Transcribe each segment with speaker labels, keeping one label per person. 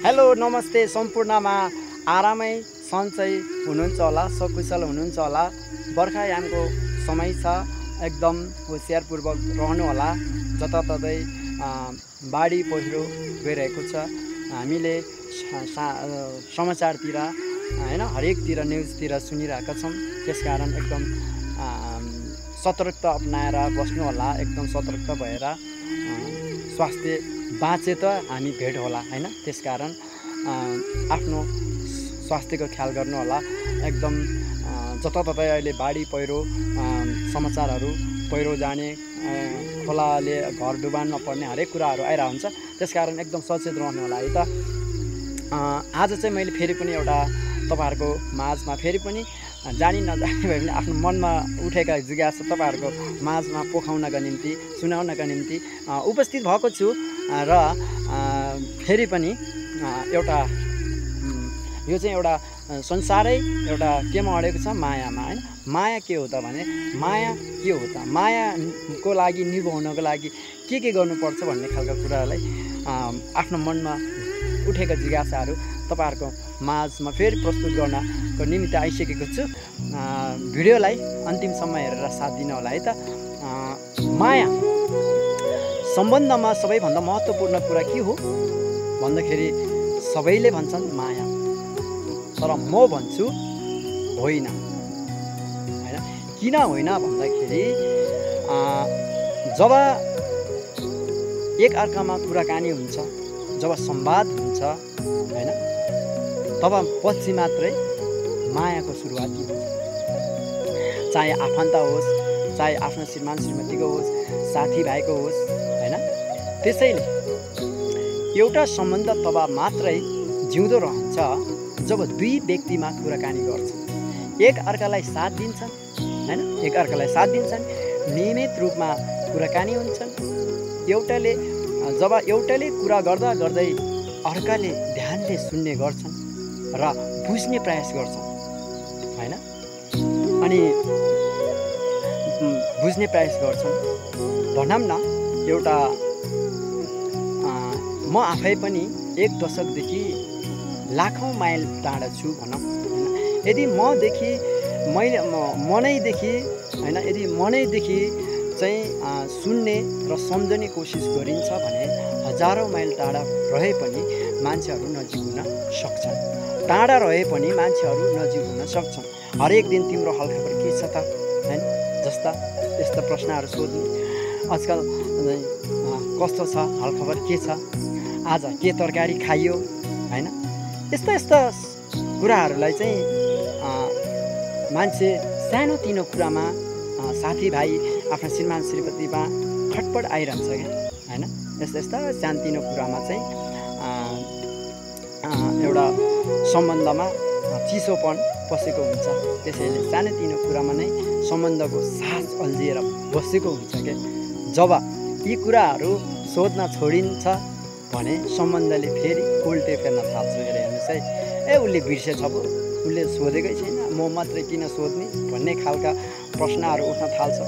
Speaker 1: Hello नमस्ते सम्पूर्णमा आरामै सन्चै हुनुहुन्छ होला, सकुशल हुनुहुन्छ होला। बर्खायामको समय छ, एकदम होसियारपूर्वक रहनु होला। जताततै बाढी पहिरो गइरहेको छ। हामीले समाचारतिर हैन हरेकतिर न्युजतिर सुनिरहेका छौँ। त्यसकारण एकदम सतर्कता अपनाएर बस्नु होला। एकदम सतर्क भएर स्वास्थ्य बाँचे त हामी भेट होला हैन। त्यसकारण आफ्नो स्वास्थ्यको ख्याल गर्नु होला। एकदम जताततै अहिले बाढी पहिरो समाचारहरू, पहिरो जाने, खोलाले घर डुबानमा पर्ने हरेक कुराहरू आइरहेको हुन्छ। त्यसकारण एकदम सचेत रहनु होला है त। आज चाहिँ मैले फेरि पनि एउटा तपाईहरुको माझमा फेरि पनि जानी नजानी भए पनि आफ्नो मनमा उठेका जिज्ञासा तपाईहरुको माझमा पोखाउनका निम्ति, सुनाउनका निम्ति उपस्थित भएको छु। र फेरि पनि एउटा यो चाहिँ एउटा संसारै एउटा केमा अडेको छ, मायामा हैन। माया के हो त भने, माया के हो त, मायाको लागि निभाउनको लागि के गर्नुपर्छ भन्ने खालका कुरालाई आफ्नो मनमा उठेका जिज्ञासाहरू तपाईहरुको माझमा फेरि प्रस्तुत गर्नको निमित्त आइसकेको छु। भिडियोलाई अन्तिमसम्म हेरेर साथ दिन होला है त। माया सम्बन्धमा सबैभन्दा महत्त्वपूर्ण कुरा के हो भन्दाखेरि सबैले भन्छन् माया, तर म भन्छु होइन हैन। किन होइन भन्दाखेरि जब एक अर्कामा कुराकानी हुन्छ, जब संवाद हुन्छ हैन, तब पछि मात्रै मायाको सुरुवात हुन्छ। चाहे आफन्त होस्, चाहे आफ्नो श्रीमान श्रीमतीको होस्, साथीभाइको होस् हैन। त्यसैले एउटा सम्बन्ध तब मात्रै जिउँदो रहन्छ जब दुई व्यक्तिमा कुराकानी गर्छन्, एक अर्कालाई साथ दिन्छन् हैन, एक अर्कालाई साथ दिन्छन्, नियमित रूपमा कुराकानी हुन्छन्। जब एउटाले कुरा गर्दा गर्दै अर्काले ध्यानले सुन्ने गर्छन् र बुझ्ने प्रयास गर्छन् हैन। अनि बुझ्ने प्रयास गर्छन् भनौँ न। एउटा म आफै पनि एक दशकदेखि लाखौँ माइल टाढा छु भनौँ हैन। यदि मनैदेखि चाहिँ सुन्ने र सम्झने कोसिस गरिन्छ भने हजारौँ माइल टाढा रहे पनि मान्छेहरू नजिक हुन सक्छन्। टाढा रहे पनि मान्छेहरू नजिक हुन सक्छन्। हरेक दिन तिम्रो हालखबर के छ त हैन, जस्ता यस्ता प्रश्नहरू सोध्नु। आजकल कस्तो छ, हालखबर के छ, आज के तरकारी खाइयो हैन। यस्ता कुराहरूलाई चाहिँ मान्छे सानोतिनो कुरामा साथीभाइ, आफ्नो श्रीमान श्रीमतीमा खटपट आइरहन्छ क्या हैन। यस्ता सानोतिनो कुरामा चाहिँ एउटा सम्बन्धमा चिसोपन पसेको हुन्छ। त्यसैले सानोतिनो कुरामा नै सम्बन्धको सास अल्झिएर बसेको हुन्छ क्या। जब यी कुराहरू सोध्न छोडिन्छ भने सम्बन्धले फेरि उल्टे फेर्न थाल्छ। हेर्नुहोस् है, उसले बिर्सेछ पो, उसले सोधेकै छैन, म मात्रै किन सोध्ने भन्ने खालका प्रश्नहरू उठ्न थाल्छ।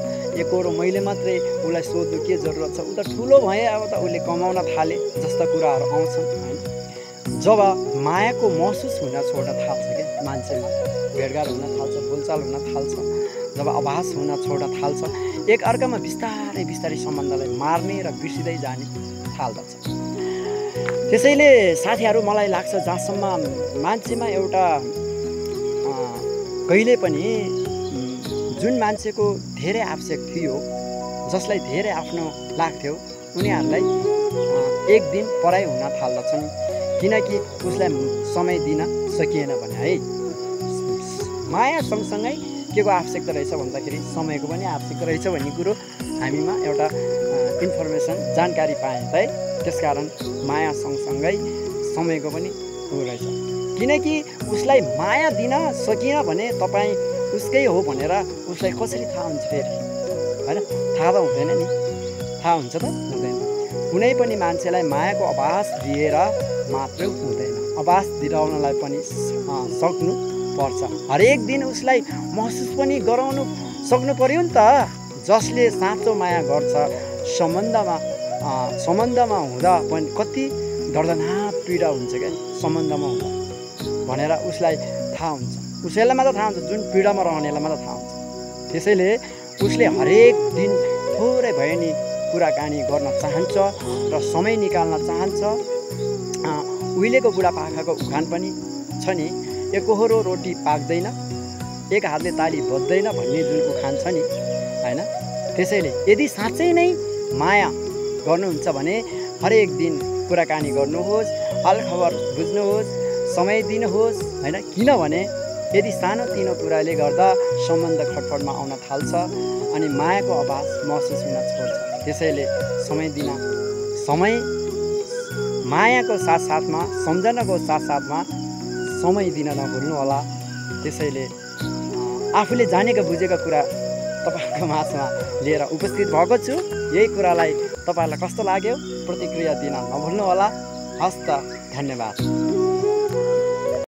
Speaker 1: एकरो मैले मात्रै उसलाई सोध्नु के जरुरत छ, ऊ त ठुलो भए, अब त उसले कमाउन थाले जस्ता कुराहरू आउँछन् हैन। जब मायाको महसुस हुन छोड्न थाल्छ क्या मान्छेमा, भेटघाट हुन थाल्छ, बोलचाल हुन थाल्छ, जब आभास हुन छोड्न थाल्छ, एक अर्कामा बिस्तारै सम्बन्धलाई मार्ने र बिर्सिँदै जाने थाल्दछ। त्यसैले साथीहरू, मलाई लाग्छ जहाँसम्म मान्छेमा एउटा कहिले पनि जुन मान्छेको धेरै आवश्यक थियो, जसलाई धेरै आफ्नो लाग्थ्यो, उनीहरूलाई एक दिन पराई हुन थाल्दछन्। किनकि उसलाई समय दिन सकिएन भने है। माया सँगसँगै के को आवश्यकता रहेछ भन्दाखेरि समयको पनि आवश्यकता रहेछ भन्ने कुरो हामीमा एउटा इन्फर्मेसन, जानकारी पाएँ है। त्यसकारण माया सँगसँगै समयको पनि रहेछ। किनकि उसलाई माया दिन सकिएन भने तपाईँ उसकै हो भनेर उसलाई कसरी थाहा हुन्छ फेरि हैन। थाहा त हुँदैन नि, थाहा हुन्छ त हुँदैन। कुनै पनि मान्छेलाई मायाको आभास दिएर मात्रै हुँदैन, आभास दिलाउनलाई पनि सक्नु पर्छ। हरेक दिन उसलाई महसुस पनि गराउनु सक्नु पर्यो नि त। जसले साँचो माया गर्छ सम्बन्धमा हुँदा पनि कति दर्दनाक पीडा हुन्छ क्या सम्बन्धमा हुँदा भनेर उसलाई थाहा हुन्छ। उसैलाई मात्र थाहा हुन्छ, जुन पीडामा रहनेलाई मात्र थाहा हुन्छ। त्यसैले उसले हरेक दिन थोरै भए नि कुराकानी गर्न चाहन्छ र समय निकाल्न चाहन्छ। उहिलेको बुढापाकाको उखान पनि छ नि, एकहोरो रोटी पाक्दैन, एक हातले ताली बज्दैन भन्ने जुन उखान छ नि हैन। त्यसैले यदि साँच्चै नै माया गर्नुहुन्छ भने हरेक दिन कुराकानी गर्नुहोस्, हालखबर बुझ्नुहोस्, समय दिनुहोस् हैन। किनभने यदि सानोतिनो कुराले गर्दा सम्बन्ध खटपटमा आउन थाल्छ अनि मायाको आभास महसुस हुन छोड्छ। त्यसैले समय दिन, समय मायाको साथसाथमा सम्झनाको साथसाथमा समय दिन नभुल्नु होला। त्यसैले आफूले जानेका बुझेका कुरा तपाईँहरूको माझमा लिएर उपस्थित भएको छु। यही कुरालाई तपाईँहरूलाई कस्तो लाग्यो प्रतिक्रिया दिन नभुल्नु होला। हस्त, धन्यवाद।